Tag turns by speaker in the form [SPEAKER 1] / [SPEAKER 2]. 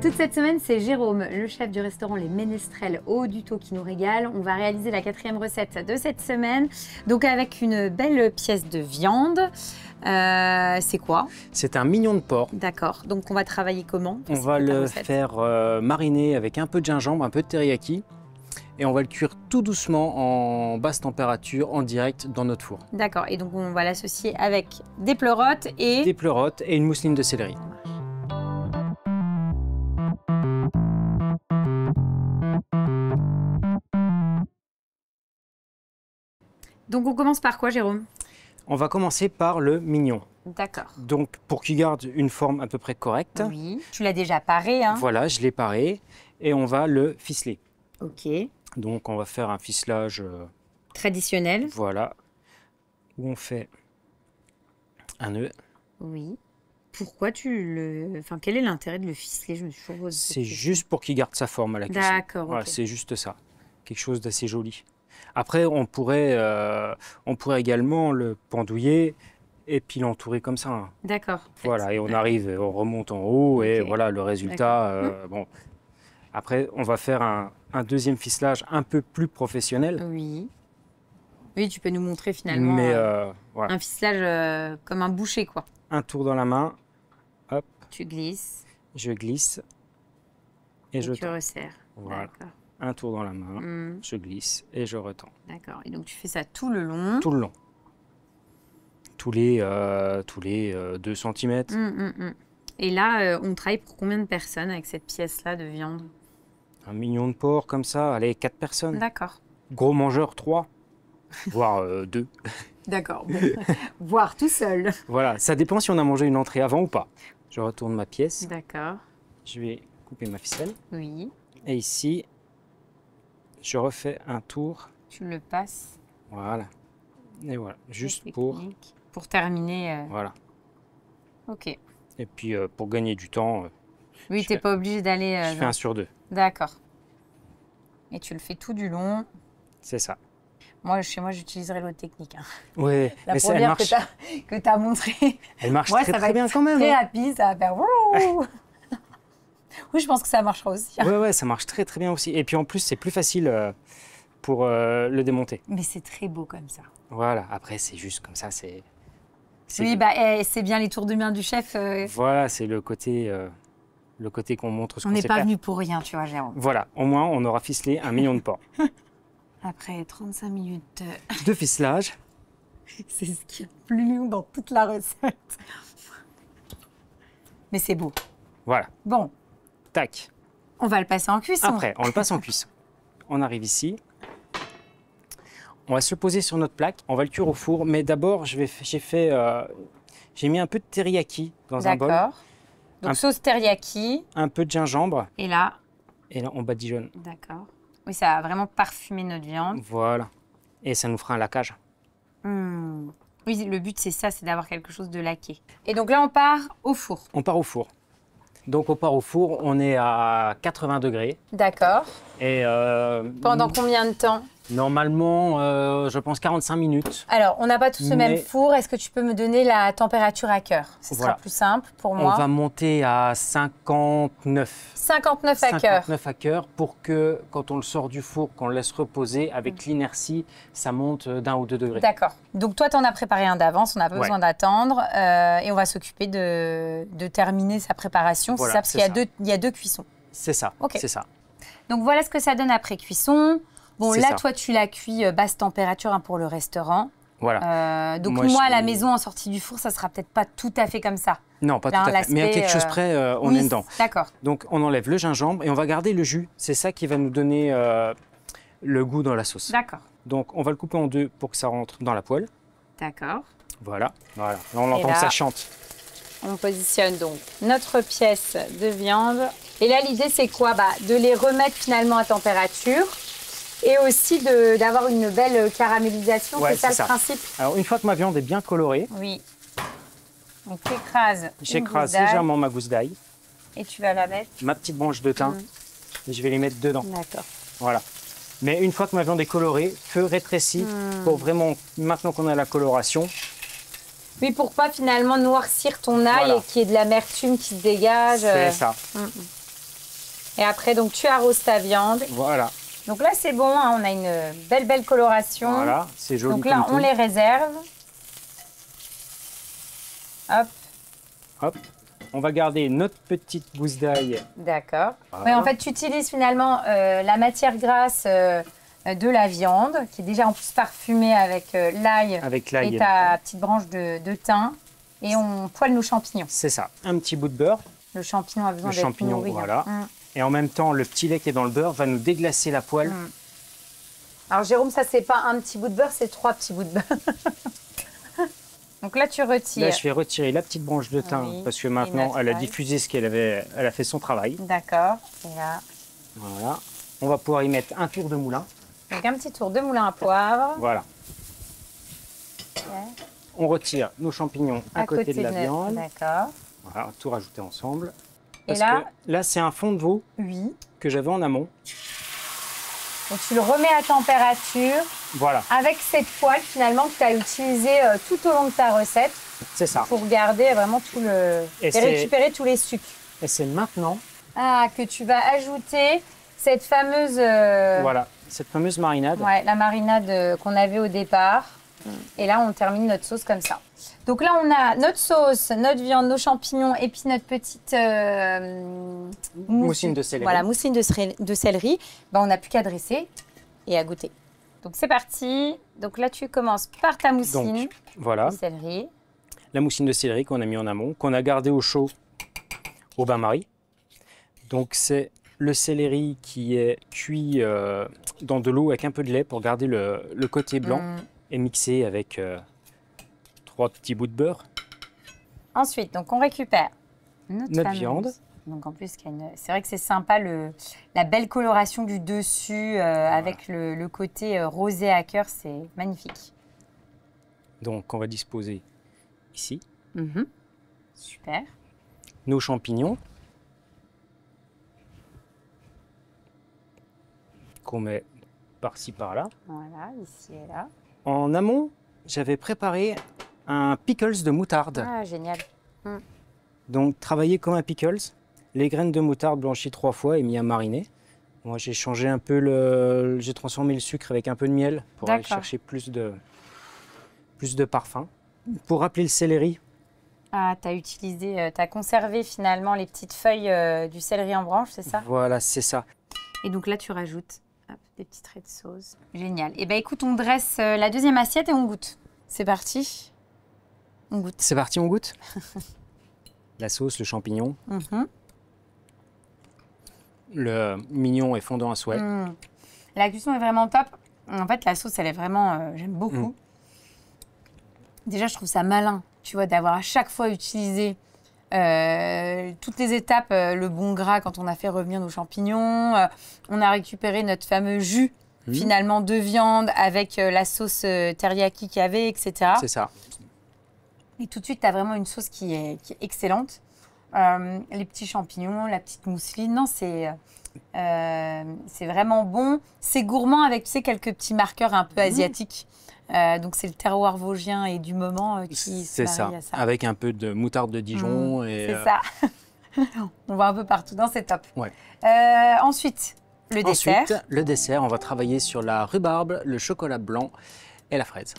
[SPEAKER 1] Toute cette semaine, c'est Jérôme, le chef du restaurant Les Ménestrels au Haut-du-Taux qui nous régale. On va réaliser la 4e recette de cette semaine. Donc avec une belle pièce de viande. C'est quoi?
[SPEAKER 2] C'est un mignon de porc.
[SPEAKER 1] D'accord. Donc on va travailler comment?
[SPEAKER 2] On va le faire mariner avec un peu de gingembre, un peu de teriyaki. Et on va le cuire tout doucement en basse température, en direct dans notre four.
[SPEAKER 1] D'accord. Et donc on va l'associer avec des pleurotes et...
[SPEAKER 2] Des pleurotes et une mousseline de céleri.
[SPEAKER 1] Donc on commence par quoi, Jérôme?
[SPEAKER 2] On va commencer par le mignon.
[SPEAKER 1] D'accord.
[SPEAKER 2] Donc pour qu'il garde une forme à peu près correcte.
[SPEAKER 1] Oui. Tu l'as déjà paré, hein?
[SPEAKER 2] Voilà, je l'ai paré et on va le ficeler.
[SPEAKER 1] Ok.
[SPEAKER 2] Donc on va faire un ficelage
[SPEAKER 1] traditionnel.
[SPEAKER 2] Voilà, où on fait un nœud.
[SPEAKER 1] Oui. Pourquoi tu le... Enfin, quel est l'intérêt de le ficeler? Je me suis toujours posé cette
[SPEAKER 2] C'est
[SPEAKER 1] question.
[SPEAKER 2] juste pour qu'il garde sa forme à la cuisson.
[SPEAKER 1] D'accord.
[SPEAKER 2] Voilà,
[SPEAKER 1] ok.
[SPEAKER 2] c'est juste ça. Quelque chose d'assez joli. Après, on pourrait également le pendouiller et puis l'entourer comme ça. Hein.
[SPEAKER 1] D'accord.
[SPEAKER 2] Voilà, et on arrive, on remonte en haut et
[SPEAKER 1] Ok.
[SPEAKER 2] voilà le résultat. Bon. Après, on va faire un deuxième ficelage un peu plus professionnel.
[SPEAKER 1] Oui. Oui, tu peux nous montrer finalement
[SPEAKER 2] Mais voilà.
[SPEAKER 1] un ficelage comme un boucher, quoi.
[SPEAKER 2] Un tour dans la main, hop,
[SPEAKER 1] Tu glisses
[SPEAKER 2] je glisse et je
[SPEAKER 1] tu
[SPEAKER 2] tends.
[SPEAKER 1] resserres.
[SPEAKER 2] Voilà.
[SPEAKER 1] D'accord.
[SPEAKER 2] Un tour dans la main,
[SPEAKER 1] Hmm,
[SPEAKER 2] je glisse et je retends.
[SPEAKER 1] D'accord. Et donc tu fais ça tout le long.
[SPEAKER 2] Tout le long. Tous les 2 cm.
[SPEAKER 1] Et là, on travaille pour combien de personnes avec cette pièce-là de viande?
[SPEAKER 2] Un mignon de porc comme ça, allez, 4 personnes.
[SPEAKER 1] D'accord.
[SPEAKER 2] Gros mangeur, 3, voire 2.
[SPEAKER 1] D'accord. Bon. Voir tout seul.
[SPEAKER 2] Voilà, ça dépend si on a mangé une entrée avant ou pas. Je retourne ma pièce,
[SPEAKER 1] D'accord.
[SPEAKER 2] je vais couper ma ficelle.
[SPEAKER 1] Oui.
[SPEAKER 2] Et ici, je refais un tour.
[SPEAKER 1] Tu le passes.
[SPEAKER 2] Voilà. Et voilà, juste
[SPEAKER 1] C'est
[SPEAKER 2] pour...
[SPEAKER 1] technique. Pour terminer.
[SPEAKER 2] Voilà.
[SPEAKER 1] Ok.
[SPEAKER 2] Et puis, pour gagner du temps,
[SPEAKER 1] Oui,
[SPEAKER 2] je
[SPEAKER 1] t'es
[SPEAKER 2] fais-
[SPEAKER 1] pas obligé d'aller.
[SPEAKER 2] je fais un sur 2.
[SPEAKER 1] D'accord. Et tu le fais tout du long.
[SPEAKER 2] C'est ça.
[SPEAKER 1] Moi, chez moi, j'utiliserai l'autre technique. Hein.
[SPEAKER 2] Oui,
[SPEAKER 1] La
[SPEAKER 2] mais ça, elle
[SPEAKER 1] première
[SPEAKER 2] marche,
[SPEAKER 1] que tu as montrée.
[SPEAKER 2] elle marche
[SPEAKER 1] Moi,
[SPEAKER 2] très,
[SPEAKER 1] ça va
[SPEAKER 2] très bien
[SPEAKER 1] être
[SPEAKER 2] quand même.
[SPEAKER 1] très
[SPEAKER 2] Hein.
[SPEAKER 1] rapide, ça va faire... Oui, je pense que ça marchera aussi. Hein.
[SPEAKER 2] Ouais, ça marche très très bien aussi. Et puis en plus, c'est plus facile pour le démonter.
[SPEAKER 1] Mais c'est très beau comme ça.
[SPEAKER 2] Voilà, après, c'est juste comme ça, c'est...
[SPEAKER 1] Oui, bah, c'est bien les tours de main du chef.
[SPEAKER 2] Voilà, c'est le côté qu'on montre ce
[SPEAKER 1] On
[SPEAKER 2] qu'on
[SPEAKER 1] n'est
[SPEAKER 2] sait
[SPEAKER 1] pas
[SPEAKER 2] faire.
[SPEAKER 1] venu pour rien, tu vois, Jérôme.
[SPEAKER 2] Voilà, au moins, on aura ficelé un mignon de porc.
[SPEAKER 1] Après 35 minutes,
[SPEAKER 2] De ficelage.
[SPEAKER 1] c'est ce qui est le plus long dans toute la recette. Mais c'est beau.
[SPEAKER 2] Voilà,
[SPEAKER 1] Bon,
[SPEAKER 2] tac.
[SPEAKER 1] on va le passer en cuisson.
[SPEAKER 2] Après, on le passe en cuisson. On arrive ici. On va se le poser sur notre plaque. On va le cuire au four. Mais d'abord, j'ai mis un peu de teriyaki dans un bol.
[SPEAKER 1] D'accord. Donc
[SPEAKER 2] Un-
[SPEAKER 1] sauce teriyaki.
[SPEAKER 2] Un peu de gingembre.
[SPEAKER 1] Et là,
[SPEAKER 2] Et là, on badigeonne.
[SPEAKER 1] d'accord. Oui, ça va vraiment parfumer notre viande.
[SPEAKER 2] Voilà. Et ça nous fera un laquage.
[SPEAKER 1] Hmm. Oui, le but, c'est ça, c'est d'avoir quelque chose de laqué. Et donc là, on part au four.
[SPEAKER 2] On part au four. Donc, on part au four. On est à 80 degrés.
[SPEAKER 1] D'accord.
[SPEAKER 2] Et
[SPEAKER 1] Pendant combien de temps?
[SPEAKER 2] normalement, je pense 45 minutes.
[SPEAKER 1] Alors, on n'a pas tous le même
[SPEAKER 2] Mais-
[SPEAKER 1] four. Est-ce que tu peux me donner la température à cœur? Ce sera
[SPEAKER 2] Voilà.
[SPEAKER 1] plus simple pour
[SPEAKER 2] On
[SPEAKER 1] moi.
[SPEAKER 2] va monter à 59.
[SPEAKER 1] 59 à cœur.
[SPEAKER 2] 59 à cœur pour que quand on le sort du four, qu'on le laisse reposer, avec l'inertie, ça monte d'1 ou 2 degrés.
[SPEAKER 1] D'accord. Donc toi, tu en as préparé un d'avance, on n'a pas
[SPEAKER 2] Ouais.
[SPEAKER 1] besoin d'attendre. Et on va s'occuper de terminer sa préparation.
[SPEAKER 2] Voilà,
[SPEAKER 1] c'est ça, parce
[SPEAKER 2] c'est
[SPEAKER 1] qu'il y a
[SPEAKER 2] ça.
[SPEAKER 1] il y a deux cuissons.
[SPEAKER 2] C'est ça,
[SPEAKER 1] Ok.
[SPEAKER 2] c'est ça.
[SPEAKER 1] Donc voilà ce que ça donne après cuisson. Bon,
[SPEAKER 2] C'est
[SPEAKER 1] là,
[SPEAKER 2] ça.
[SPEAKER 1] toi, tu l'as cuit basse température hein, pour le restaurant.
[SPEAKER 2] Voilà.
[SPEAKER 1] Donc
[SPEAKER 2] Moi,
[SPEAKER 1] moi,
[SPEAKER 2] je
[SPEAKER 1] à la
[SPEAKER 2] suis-
[SPEAKER 1] maison, en sortie du four, ça sera peut-être pas tout à fait comme ça.
[SPEAKER 2] Non, pas
[SPEAKER 1] Là,
[SPEAKER 2] tout à fait. Mais à
[SPEAKER 1] l'aspect,
[SPEAKER 2] quelque chose près, on
[SPEAKER 1] Oui,
[SPEAKER 2] est dedans.
[SPEAKER 1] D'accord.
[SPEAKER 2] Donc on enlève le gingembre et on va garder le jus. C'est ça qui va nous donner le goût dans la sauce.
[SPEAKER 1] D'accord.
[SPEAKER 2] Donc on va le couper en 2 pour que ça rentre dans la poêle.
[SPEAKER 1] D'accord.
[SPEAKER 2] Voilà. Là, on entend
[SPEAKER 1] là-
[SPEAKER 2] que ça chante.
[SPEAKER 1] On positionne donc notre pièce de viande. Et là, l'idée, c'est quoi? De les remettre finalement à température et aussi d'avoir une belle caramélisation.
[SPEAKER 2] Ouais,
[SPEAKER 1] c'est ça
[SPEAKER 2] c'est
[SPEAKER 1] le
[SPEAKER 2] ça.
[SPEAKER 1] principe?
[SPEAKER 2] Alors une fois que ma viande est bien colorée,
[SPEAKER 1] Oui. Donc, tu écrases une
[SPEAKER 2] j'écrase
[SPEAKER 1] gousse d'ail
[SPEAKER 2] légèrement ma gousse d'ail,
[SPEAKER 1] et tu vas la mettre.
[SPEAKER 2] ma petite branche de thym, et je vais les mettre dedans.
[SPEAKER 1] D'accord.
[SPEAKER 2] Voilà. Mais une fois que ma viande est colorée, feu rétréci, pour vraiment, maintenant qu'on a la coloration,
[SPEAKER 1] Oui, pour pas finalement noircir ton ail
[SPEAKER 2] Voilà.
[SPEAKER 1] et qu'il y ait de l'amertume qui se dégage.
[SPEAKER 2] c'est ça.
[SPEAKER 1] Et après, donc, tu arroses ta viande.
[SPEAKER 2] Voilà.
[SPEAKER 1] Donc là, c'est bon, hein, on a une belle coloration.
[SPEAKER 2] Voilà, c'est joli.
[SPEAKER 1] Donc là,
[SPEAKER 2] comme
[SPEAKER 1] on
[SPEAKER 2] tout.
[SPEAKER 1] les réserve. Hop.
[SPEAKER 2] Hop. On va garder notre petite gousse d'ail.
[SPEAKER 1] D'accord.
[SPEAKER 2] Voilà.
[SPEAKER 1] Ouais, en fait, tu utilises finalement la matière grasse de la viande, qui est déjà en plus parfumée avec l'ail
[SPEAKER 2] Avec l'ail.
[SPEAKER 1] et ta petite branche de thym. Et on poêle nos champignons.
[SPEAKER 2] C'est ça. Un petit bout de beurre.
[SPEAKER 1] Le champignon a besoin
[SPEAKER 2] Le
[SPEAKER 1] d'être
[SPEAKER 2] champignon,
[SPEAKER 1] nourri.
[SPEAKER 2] voilà.
[SPEAKER 1] Hein.
[SPEAKER 2] Et en même temps, le petit lait qui est dans le beurre va nous déglacer la poêle.
[SPEAKER 1] Alors Jérôme, ça c'est pas un petit bout de beurre, c'est 3 petits bouts de beurre. Donc là, tu retires.
[SPEAKER 2] Là, je vais retirer la petite branche de thym
[SPEAKER 1] Oui.
[SPEAKER 2] parce que
[SPEAKER 1] Et
[SPEAKER 2] maintenant,
[SPEAKER 1] notre
[SPEAKER 2] elle a
[SPEAKER 1] ail.
[SPEAKER 2] diffusé ce qu'elle avait. Elle a fait son travail.
[SPEAKER 1] D'accord. Et là,
[SPEAKER 2] Voilà. On va pouvoir y mettre un tour de moulin.
[SPEAKER 1] donc un petit tour de moulin à poivre.
[SPEAKER 2] Voilà.
[SPEAKER 1] Ok.
[SPEAKER 2] On retire nos champignons à côté de la viande.
[SPEAKER 1] D'accord.
[SPEAKER 2] Voilà, on va tout rajouter ensemble.
[SPEAKER 1] Et
[SPEAKER 2] Parce
[SPEAKER 1] là,
[SPEAKER 2] que là, c'est un fond de veau
[SPEAKER 1] oui.
[SPEAKER 2] que j'avais en amont.
[SPEAKER 1] Donc tu le remets à température
[SPEAKER 2] Voilà,
[SPEAKER 1] avec cette poêle finalement que tu as utilisée tout au long de ta recette
[SPEAKER 2] c'est ça.
[SPEAKER 1] pour garder vraiment tout le...
[SPEAKER 2] Et
[SPEAKER 1] et
[SPEAKER 2] c'est-
[SPEAKER 1] récupérer tous les sucres.
[SPEAKER 2] Et c'est maintenant,
[SPEAKER 1] Que tu vas ajouter cette fameuse...
[SPEAKER 2] voilà, cette fameuse marinade.
[SPEAKER 1] Ouais, la marinade qu'on avait au départ. Et là, on termine notre sauce comme ça. Donc là, on a notre sauce, notre viande, nos champignons et puis notre petite
[SPEAKER 2] Moussine de céleri.
[SPEAKER 1] Voilà, moussine de céleri. Ben, on n'a plus qu'à dresser et à goûter. Donc c'est parti. Donc là, tu commences par ta moussine
[SPEAKER 2] Donc, voilà,
[SPEAKER 1] de céleri.
[SPEAKER 2] la moussine de céleri qu'on a mis en amont, qu'on a gardé au chaud au bain-marie. Donc, c'est le céleri qui est cuit dans de l'eau avec un peu de lait pour garder le côté blanc et mixé avec 3 petits bouts de beurre.
[SPEAKER 1] Ensuite, donc on récupère notre fameuse-
[SPEAKER 2] viande.
[SPEAKER 1] Donc en plus, c'est vrai que c'est sympa la belle coloration du dessus avec le côté rosé à cœur, c'est magnifique.
[SPEAKER 2] Donc, on va disposer ici
[SPEAKER 1] Super.
[SPEAKER 2] nos champignons qu'on met par-ci par-là.
[SPEAKER 1] Voilà, ici et là.
[SPEAKER 2] En amont, j'avais préparé un pickles de moutarde.
[SPEAKER 1] Ah, génial.
[SPEAKER 2] Donc, travailler comme un pickles, les graines de moutarde blanchies 3 fois et mis à mariner. Moi, j'ai changé un peu j'ai transformé le sucre avec un peu de miel pour aller
[SPEAKER 1] D'accord.
[SPEAKER 2] chercher plus de parfum. Pour rappeler le céleri,
[SPEAKER 1] Ah, t'as conservé finalement les petites feuilles du céleri en branche, c'est ça?
[SPEAKER 2] voilà, c'est ça.
[SPEAKER 1] Et donc là, tu rajoutes des petits traits de sauce. Génial. Et ben écoute, on dresse la deuxième assiette et on goûte. C'est parti. On goûte.
[SPEAKER 2] C'est parti, on goûte. La sauce, le champignon, le mignon est fondant à souhait.
[SPEAKER 1] La cuisson est vraiment top. En fait, la sauce, elle est vraiment... j'aime beaucoup. Déjà, je trouve ça malin, tu vois, d'avoir à chaque fois utilisé toutes les étapes, le bon gras quand on a fait revenir nos champignons. On a récupéré notre fameux jus, finalement, de viande avec la sauce teriyaki qu'il y avait, etc.
[SPEAKER 2] C'est ça.
[SPEAKER 1] Et tout de suite, tu as vraiment une sauce qui est excellente. Les petits champignons, la petite mousseline, non, c'est vraiment bon. C'est gourmand avec, tu sais, quelques petits marqueurs un peu asiatiques. Donc, c'est le terroir vosgien et du moment qui se
[SPEAKER 2] C'est ça.
[SPEAKER 1] marie à ça.
[SPEAKER 2] Avec un peu de moutarde de Dijon. Et,
[SPEAKER 1] C'est ça. On va un peu partout. Non, c'est top.
[SPEAKER 2] Ouais.
[SPEAKER 1] Ensuite, le dessert.
[SPEAKER 2] Ensuite, le dessert, on va travailler sur la rhubarbe, le chocolat blanc et la fraise.